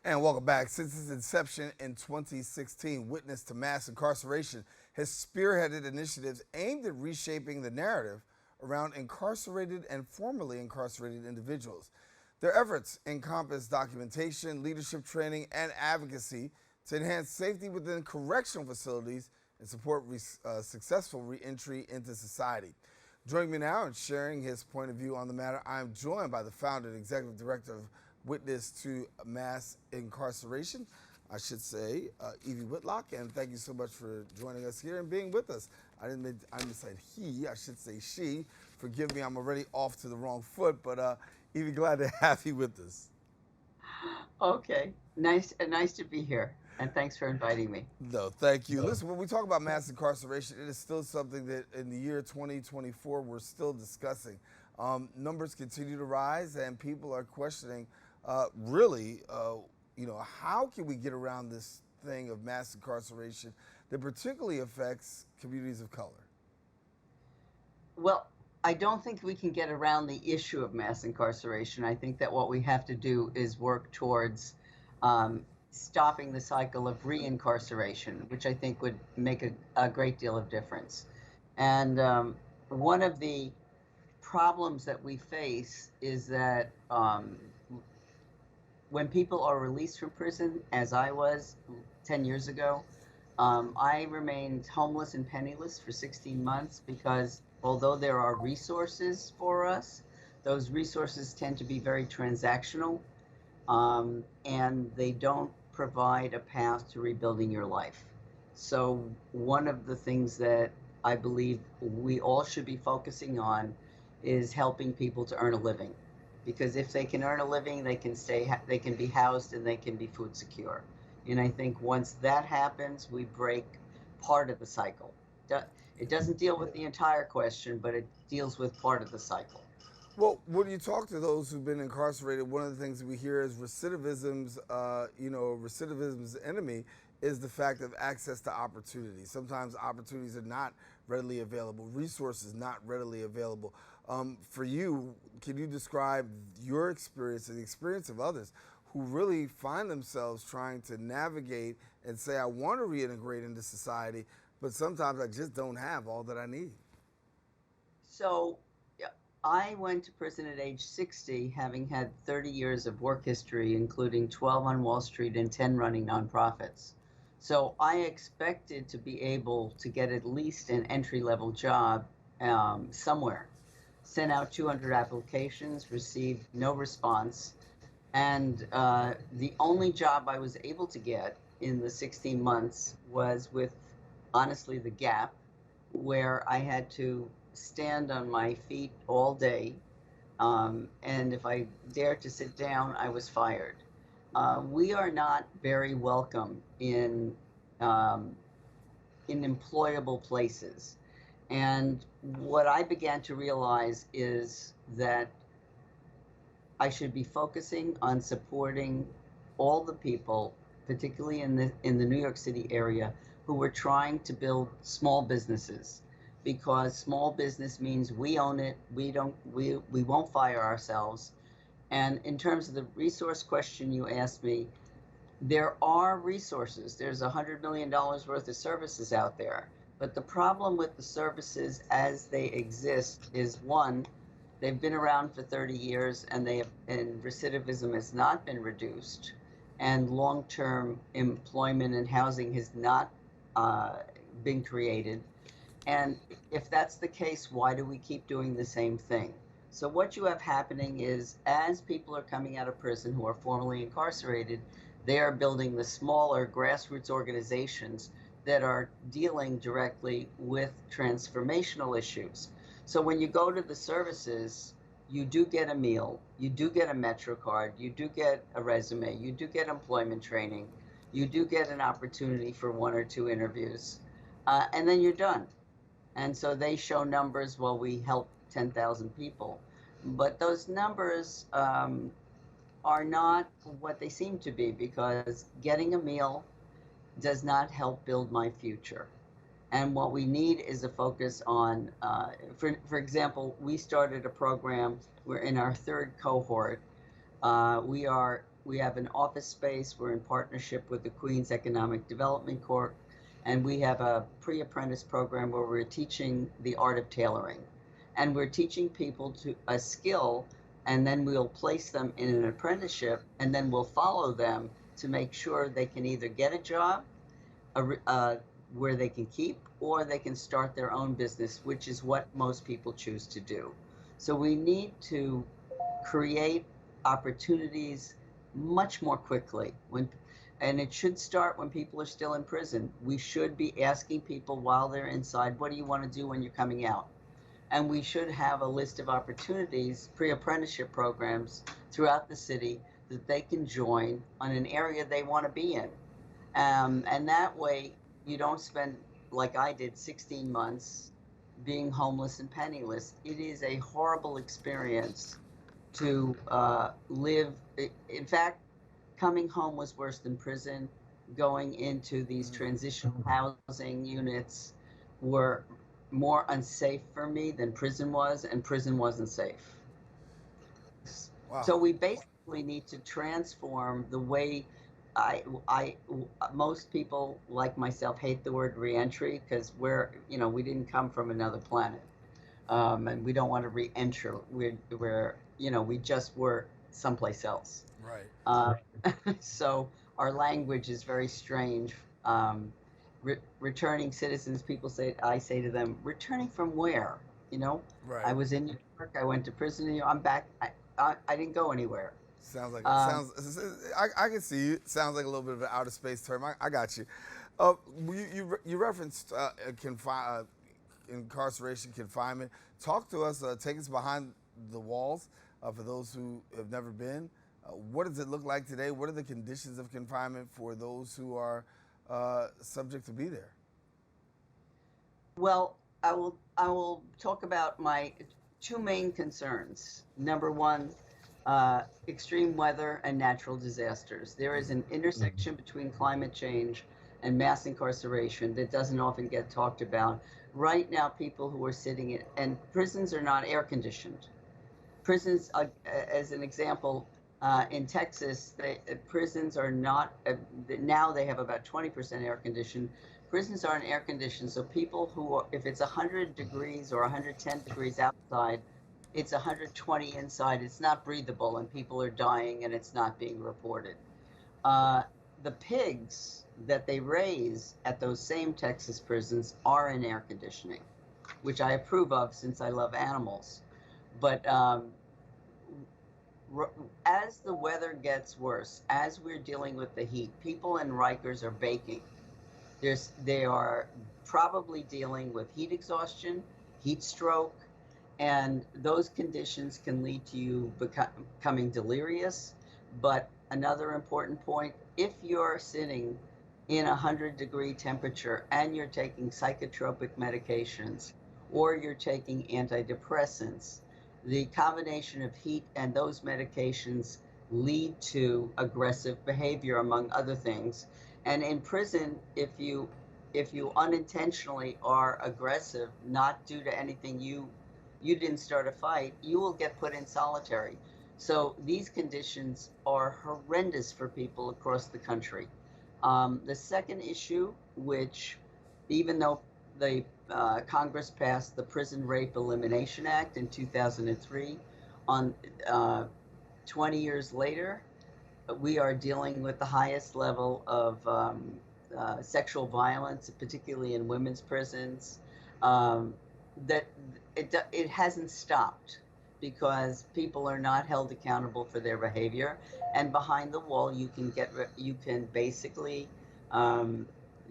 And welcome back. Since its inception in 2016, Witness to Mass Incarceration has spearheaded initiatives aimed at reshaping the narrative around incarcerated and formerly incarcerated individuals. Their efforts encompass documentation, leadership training, and advocacy to enhance safety within correctional facilities and support successful reentry into society. Joining me now and sharing his point of view on the matter, I'm joined by the founder and executive director of Witness to Mass Incarceration, I should say, Evie Litwok, and thank you so much for joining us here and being with us. I said he, I should say she. Forgive me, I'm already off to the wrong foot, but Evie, glad to have you with us. Okay, nice to be here, and thanks for inviting me. No, thank you. Listen, when we talk about mass incarceration, it is still something that in the year 2024 we're still discussing. Numbers continue to rise, and people are questioning, really, how can we get around this thing of mass incarceration that particularly affects communities of color? Well, I don't think we can get around the issue of mass incarceration. I think that what we have to do is work towards stopping the cycle of reincarceration, which I think would make a great deal of difference. And one of the problems that we face is that when people are released from prison, as I was 10 years ago, I remained homeless and penniless for 16 months because although there are resources for us, those resources tend to be very transactional, and they don't provide a path to rebuilding your life. So one of the things that I believe we all should be focusing on is helping people to earn a living. Because if they can earn a living, they can be housed, and they can be food secure. And I think once that happens, we break part of the cycle. It doesn't deal with the entire question, but it deals with part of the cycle. Well, when you talk to those who've been incarcerated, one of the things we hear is recidivism's enemy is the fact of access to opportunity. Sometimes opportunities are not readily available, resources not readily available. For you, can you describe your experience and the experience of others who really find themselves trying to navigate and say, I want to reintegrate into society, but sometimes I just don't have all that I need? So yeah, I went to prison at age 60, having had 30 years of work history, including 12 on Wall Street and 10 running nonprofits. So I expected to be able to get at least an entry-level job somewhere. Sent out 200 applications, received no response, and the only job I was able to get in the 16 months was with, honestly, the Gap, where I had to stand on my feet all day, and if I dared to sit down, I was fired. We are not very welcome um, in employable places. And what I began to realize is that I should be focusing on supporting all the people, particularly in the New York City area, who were trying to build small businesses, because small business means we own it. We won't fire ourselves. And in terms of the resource question you asked me, there are resources. There's $100 million worth of services out there. But the problem with the services as they exist is, one, they've been around for 30 years, and recidivism has not been reduced, and long-term employment and housing has not been created. And if that's the case, why do we keep doing the same thing? So what you have happening is, as people are coming out of prison who are formerly incarcerated, they are building the smaller grassroots organizations that are dealing directly with transformational issues. So when you go to the services, you do get a meal, you do get a Metro card, you do get a resume, you do get employment training, you do get an opportunity for one or two interviews, and then you're done. And so they show numbers, well, we help 10,000 people. But those numbers are not what they seem to be, because getting a meal does not help build my future. And what we need is a focus on, for example, we started a program. We're in our third cohort. We are We have an office space. We're in partnership with the Queens Economic Development Corp. And we have a pre-apprentice program where we're teaching the art of tailoring. And we're teaching people to a skill, and then we'll place them in an apprenticeship, and then we'll follow them to make sure they can either get a job where they can keep, or they can start their own business, which is what most people choose to do. So we need to create opportunities much more quickly and it should start when people are still in prison. We should be asking people while they're inside, what do you want to do when you're coming out? And we should have a list of opportunities, pre-apprenticeship programs throughout the city that they can join on an area they want to be in. And that way you don't spend, like I did, 16 months being homeless and penniless. It is a horrible experience to live. In fact, coming home was worse than prison. Going into these transitional housing units were more unsafe for me than prison was, and prison wasn't safe. Wow. So we basically need to transform the way most people like myself hate the word reentry because we didn't come from another planet, and we don't want to re-enter. We just were someplace else. Right. So our language is very strange. Returning citizens, I say to them, returning from where? Right. I was in New York. I went to prison. I'm back. I didn't go anywhere. Sounds like I can see you. Sounds like a little bit of an outer space term. I got you. You referenced incarceration, confinement. Talk to us. Take us behind the walls for those who have never been. What does it look like today? What are the conditions of confinement for those who are subject to be there? Well, I will talk about my two main concerns. Number one, extreme weather and natural disasters. There is an intersection between climate change and mass incarceration that doesn't often get talked about. Right now, people who are sitting in, and prisons are not air conditioned. Prisons, as an example, in Texas, prisons are not, now they have about 20% air conditioned. Prisons aren't air conditioned, so people if it's 100 degrees or 110 degrees outside, it's 120 inside. It's not breathable, and people are dying, and it's not being reported. The pigs that they raise at those same Texas prisons are in air conditioning, which I approve of since I love animals. But as the weather gets worse, as we're dealing with the heat, people in Rikers are baking. They are probably dealing with heat exhaustion, heat stroke, and those conditions can lead to you becoming delirious. But another important point, if you're sitting in 100-degree temperature and you're taking psychotropic medications or you're taking antidepressants, the combination of heat and those medications lead to aggressive behavior, among other things. And in prison, if you unintentionally are aggressive, not due to anything you didn't start a fight, you will get put in solitary. So these conditions are horrendous for people across the country. The second issue, which even though the Congress passed the Prison Rape Elimination Act in 2003, on 20 years later, we are dealing with the highest level of sexual violence, particularly in women's prisons. That it hasn't stopped because people are not held accountable for their behavior, and behind the wall you can basically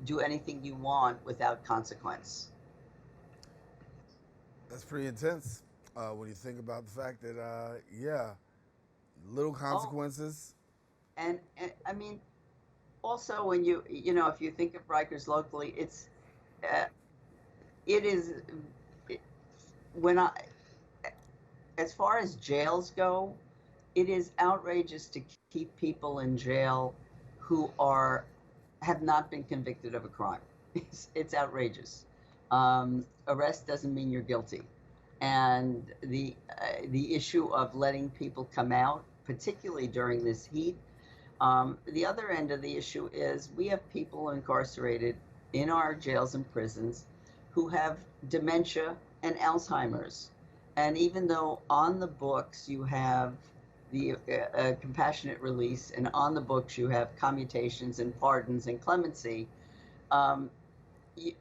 do anything you want without consequence. That's pretty intense when you think about the fact that little consequences. And I mean, also when if you think of Rikers locally, as far as jails go, it is outrageous to keep people in jail who have not been convicted of a crime. It's outrageous. Arrest doesn't mean you're guilty, and the issue of letting people come out, particularly during this heat, The other end of the issue is we have people incarcerated in our jails and prisons who have dementia and Alzheimer's. And even though on the books you have the compassionate release, and on the books you have commutations and pardons and clemency, um, you,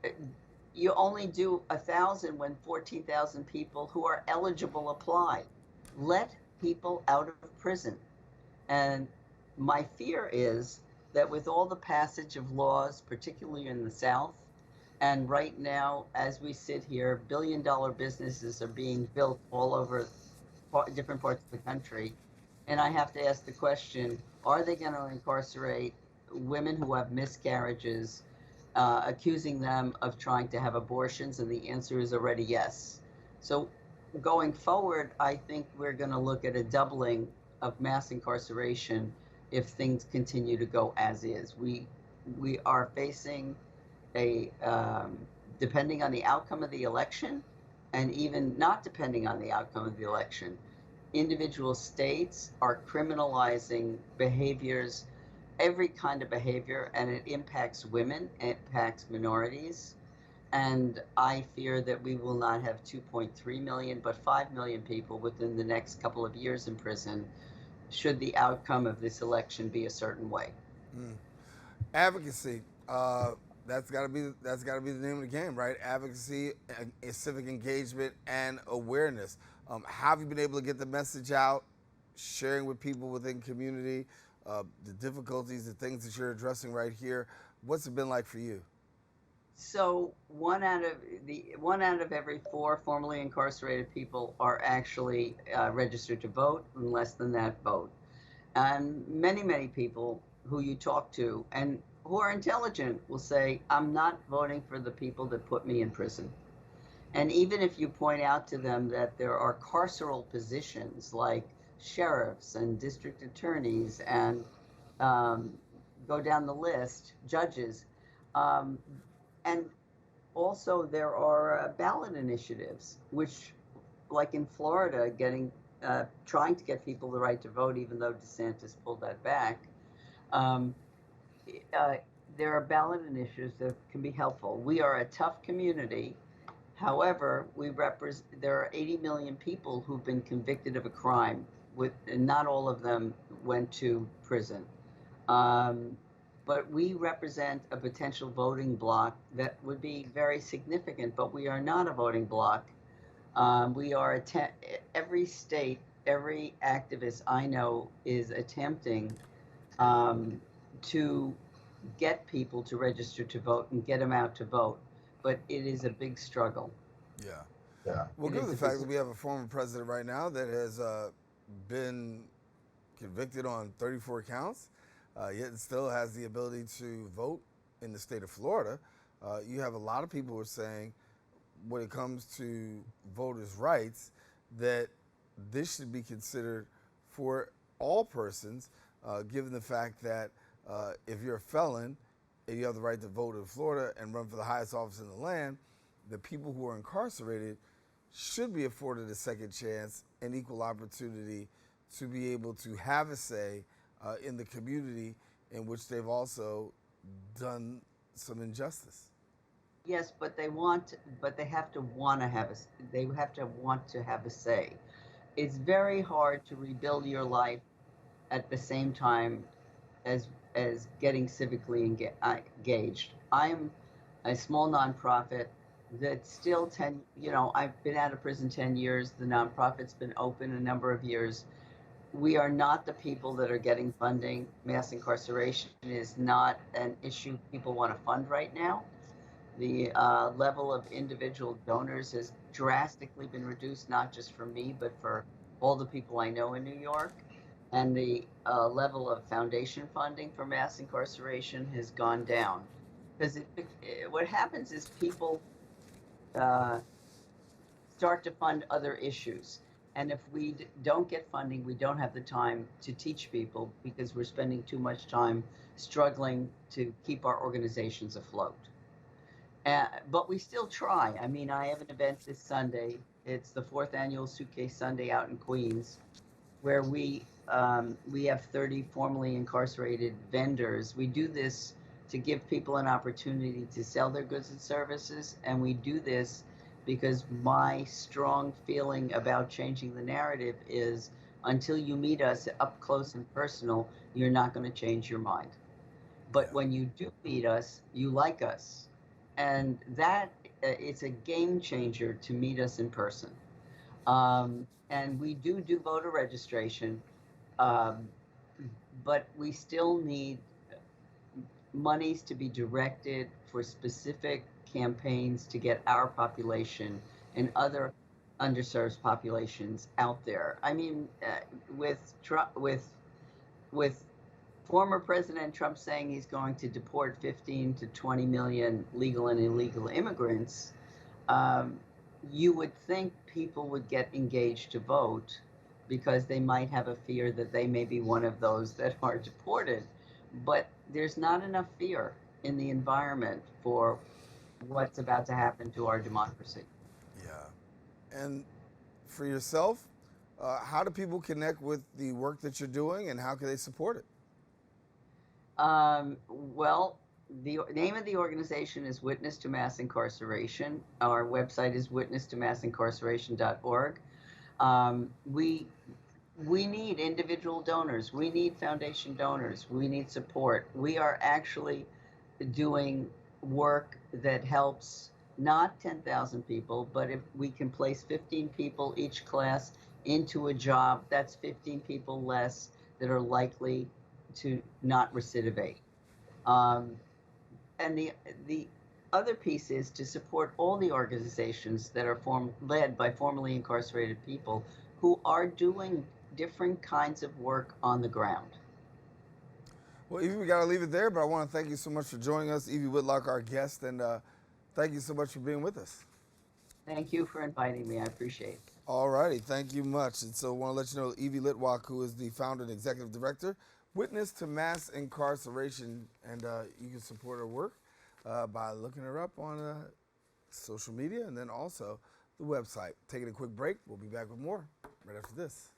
you only do 1,000 when 14,000 people who are eligible apply. Let people out of prison. And my fear is that with all the passage of laws, particularly in the South, and right now, as we sit here, billion-dollar businesses are being built all over different parts of the country. And I have to ask the question, are they going to incarcerate women who have miscarriages, accusing them of trying to have abortions? And the answer is already yes. So going forward, I think we're going to look at a doubling of mass incarceration if things continue to go as is. We are facing a depending on the outcome of the election, and even not depending on the outcome of the election, individual states are criminalizing behaviors, every kind of behavior, and it impacts women, it impacts minorities. And I fear that we will not have 2.3 million, but 5 million people within the next couple of years in prison, should the outcome of this election be a certain way. Advocacy. That's got to be the name of the game, right? Advocacy, civic engagement, and awareness. How have you been able to get the message out, sharing with people within community, the difficulties, the things that you're addressing right here? What's it been like for you? So one out of every four formerly incarcerated people are actually registered to vote, and less than that vote. And many people who you talk to and who are intelligent will say, I'm not voting for the people that put me in prison. And even if you point out to them that there are carceral positions like sheriffs and district attorneys and um, go down the list, judges, um, and also there are ballot initiatives, which, like in Florida, trying to get people the right to vote, even though DeSantis pulled that back. Um, uh, there are ballot initiatives that can be helpful. We are a tough community. However, there are 80 million people who've been convicted of a crime, and not all of them went to prison. Um, but we represent a potential voting bloc that would be very significant, but we are not a voting bloc. We are every state, every activist I know is attempting um, to get people to register to vote and get them out to vote, but it is a big struggle. Yeah. Yeah. Well, given the fact that we have a former president right now that has been convicted on 34 counts, yet still has the ability to vote in the state of Florida, you have a lot of people who are saying, when it comes to voters' rights, that this should be considered for all persons, given the fact that if you're a felon and you have the right to vote in Florida and run for the highest office in the land, the people who are incarcerated should be afforded a second chance and equal opportunity to be able to have a say in the community in which they've also done some injustice. Yes, but they have to they have to want to have a say. It's very hard to rebuild your life at the same time as getting civically engaged. I'm a small nonprofit that's still I've been out of prison 10 years. The nonprofit's been open a number of years. We are not the people that are getting funding. Mass incarceration is not an issue people want to fund right now. The level of individual donors has drastically been reduced, not just for me, but for all the people I know in New York. And the level of foundation funding for mass incarceration has gone down. Because what happens is people uh, start to fund other issues. And if we don't get funding, we don't have the time to teach people because we're spending too much time struggling to keep our organizations afloat. But we still try. I mean, I have an event this Sunday. It's the fourth annual Suitcase Sunday out in Queens. where we have 30 formerly incarcerated vendors. We do this to give people an opportunity to sell their goods and services, and we do this because my strong feeling about changing the narrative is until you meet us up close and personal, you're not going to change your mind. But Yeah. when you do meet us, you like us. And that it's a game changer to meet us in person. And we do voter registration, um, but we still need monies to be directed for specific campaigns to get our population and other underserved populations out there. I mean, with Trump, with former President Trump saying he's going to deport 15 to 20 million legal and illegal immigrants, um, you would think people would get engaged to vote because they might have a fear that they may be one of those that are deported. But there's not enough fear in the environment for what's about to happen to our democracy. Yeah. And for yourself, how do people connect with the work that you're doing, and how can they support it? Well, the name of the organization is Witness to Mass Incarceration. Our website is witnesstomassincarceration.org. Um, we we need individual donors. We need foundation donors. We need support. We are actually doing work that helps not 10,000 people, but if we can place 15 people each class into a job, that's 15 people less that are likely to not recidivate. Um, and the other piece is to support all the organizations that are led by formerly incarcerated people who are doing different kinds of work on the ground. Well, Evie, we got to leave it there, but I want to thank you so much for joining us, Evie Litwok, our guest, and thank you so much for being with us. Thank you for inviting me. I appreciate it. All righty, thank you much. And so I want to let you know Evie Litwok, who is the founder and executive director, Witness to Mass Incarceration, and you can support her work by looking her up on social media and then also the website. Taking a quick break. We'll be back with more right after this.